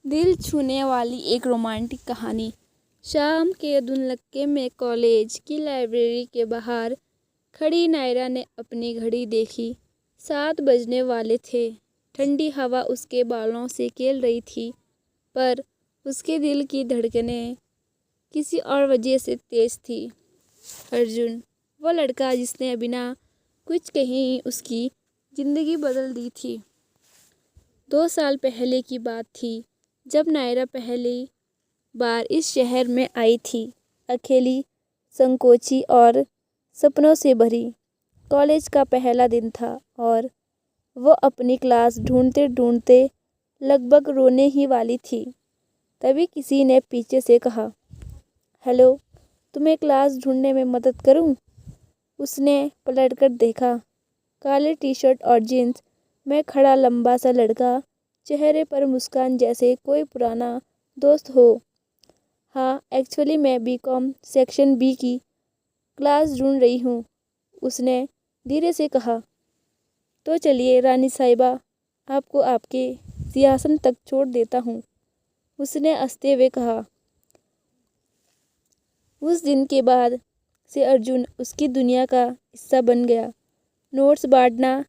दिल छूने वाली एक रोमांटिक कहानी। शाम के धुंधलके में कॉलेज की लाइब्रेरी के बाहर खड़ी नायरा ने अपनी घड़ी देखी। 7 बजने वाले थे। ठंडी हवा उसके बालों से खेल रही थी, पर उसके दिल की धड़कनें किसी और वजह से तेज थी। अर्जुन, वो लड़का जिसने बिना कुछ कहे ही उसकी जिंदगी बदल दी थी। 2 साल पहले की बात थी, जब नायरा पहली बार इस शहर में आई थी। अकेली, संकोची और सपनों से भरी। कॉलेज का पहला दिन था और वो अपनी क्लास ढूंढते ढूंढते लगभग रोने ही वाली थी। तभी किसी ने पीछे से कहा, हेलो, तुम्हें क्लास ढूंढने में मदद करूं? उसने पलटकर देखा। काले टी शर्ट और जीन्स में खड़ा लंबा सा लड़का, चेहरे पर मुस्कान जैसे कोई पुराना दोस्त हो। हाँ, एक्चुअली मैं बीकॉम सेक्शन बी की क्लास ढूंढ रही हूँ, उसने धीरे से कहा। तो चलिए रानी साहिबा, आपको आपके सिंहासन तक छोड़ देता हूँ, उसने हंसते हुए कहा। उस दिन के बाद से अर्जुन उसकी दुनिया का हिस्सा बन गया। नोट्स बांटना,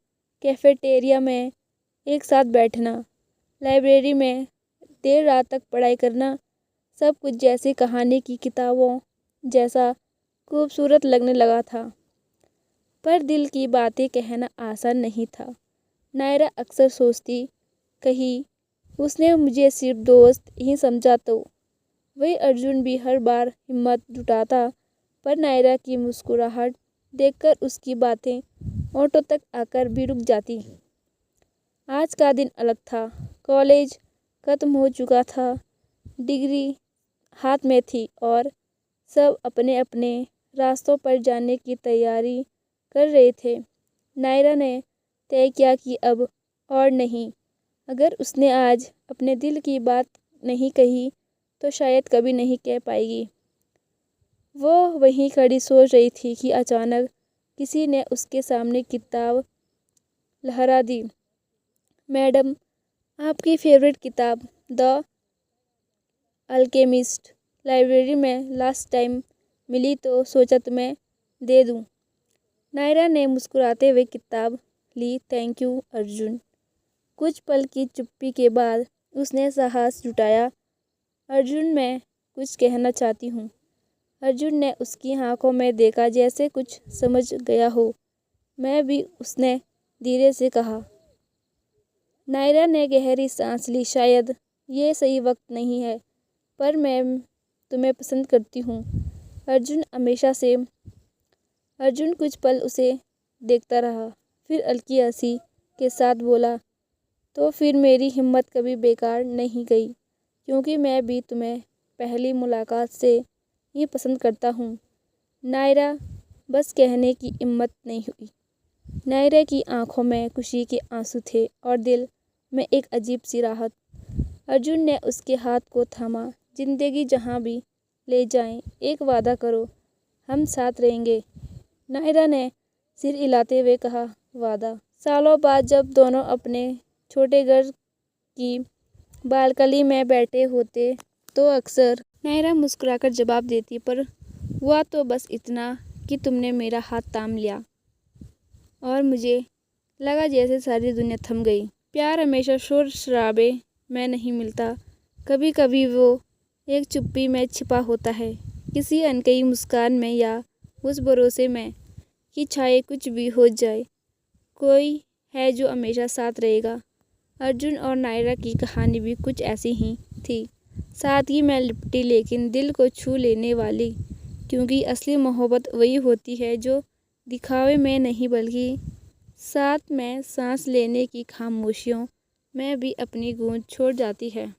कैफेटेरिया में एक साथ बैठना, लाइब्रेरी में देर रात तक पढ़ाई करना, सब कुछ जैसे कहानी की किताबों जैसा खूबसूरत लगने लगा था। पर दिल की बातें कहना आसान नहीं था। नायरा अक्सर सोचती, कहीं उसने मुझे सिर्फ दोस्त ही समझा तो। वही अर्जुन भी हर बार हिम्मत जुटाता, पर नायरा की मुस्कुराहट देखकर उसकी बातें होठों तक आकर भी रुक जाती। आज का दिन अलग था। कॉलेज खत्म हो चुका था, डिग्री हाथ में थी और सब अपने अपने रास्तों पर जाने की तैयारी कर रहे थे। नायरा ने तय किया कि अब और नहीं। अगर उसने आज अपने दिल की बात नहीं कही तो शायद कभी नहीं कह पाएगी। वो वहीं खड़ी सोच रही थी कि अचानक किसी ने उसके सामने किताब लहरा दी। मैडम, आपकी फेवरेट किताब द अल्केमिस्ट लाइब्रेरी में लास्ट टाइम मिली तो सोचा तुम्हें दे दूं। नायरा ने मुस्कुराते हुए किताब ली। Thank you Arjun. कुछ पल की चुप्पी के बाद उसने साहस जुटाया। अर्जुन, मैं कुछ कहना चाहती हूँ। अर्जुन ने उसकी आंखों में देखा, जैसे कुछ समझ गया हो। मैं भी, उसने धीरे से कहा। नायरा ने गहरी सांस ली। शायद ये सही वक्त नहीं है, पर मैं तुम्हें पसंद करती हूँ। अर्जुन कुछ पल उसे देखता रहा, फिर हल्की हंसी के साथ बोला, तो फिर मेरी हिम्मत कभी बेकार नहीं गई, क्योंकि मैं भी तुम्हें पहली मुलाकात से ही पसंद करता हूँ। नायरा बस कहने की हिम्मत नहीं हुई। नायरा की आंखों में खुशी के आंसू थे और दिल में एक अजीब सी राहत। अर्जुन ने उसके हाथ को थामा। जिंदगी जहाँ भी ले जाए, एक वादा करो, हम साथ रहेंगे। नायरा ने सिर हिलाते हुए कहा, वादा? सालों बाद जब दोनों अपने छोटे घर की बालकनी में बैठे होते तो अक्सर नायरा मुस्कुराकर जवाब देती, पर हुआ तो बस इतना कि तुमने मेरा हाथ थाम लिया और मुझे लगा जैसे सारी दुनिया थम गई। प्यार हमेशा शोर शराबे में नहीं मिलता। कभी कभी वो एक चुप्पी में छिपा होता है, किसी अनकही मुस्कान में या उस भरोसे में कि चाहे कुछ भी हो जाए, कोई है जो हमेशा साथ रहेगा। अर्जुन और नायरा की कहानी भी कुछ ऐसी ही थी। सादगी में लिपटी लेकिन दिल को छू लेने वाली, क्योंकि असली मोहब्बत वही होती है जो दिखावे में नहीं बल्कि साथ में सांस लेने की खामोशियों में भी अपनी गूंज छोड़ जाती है।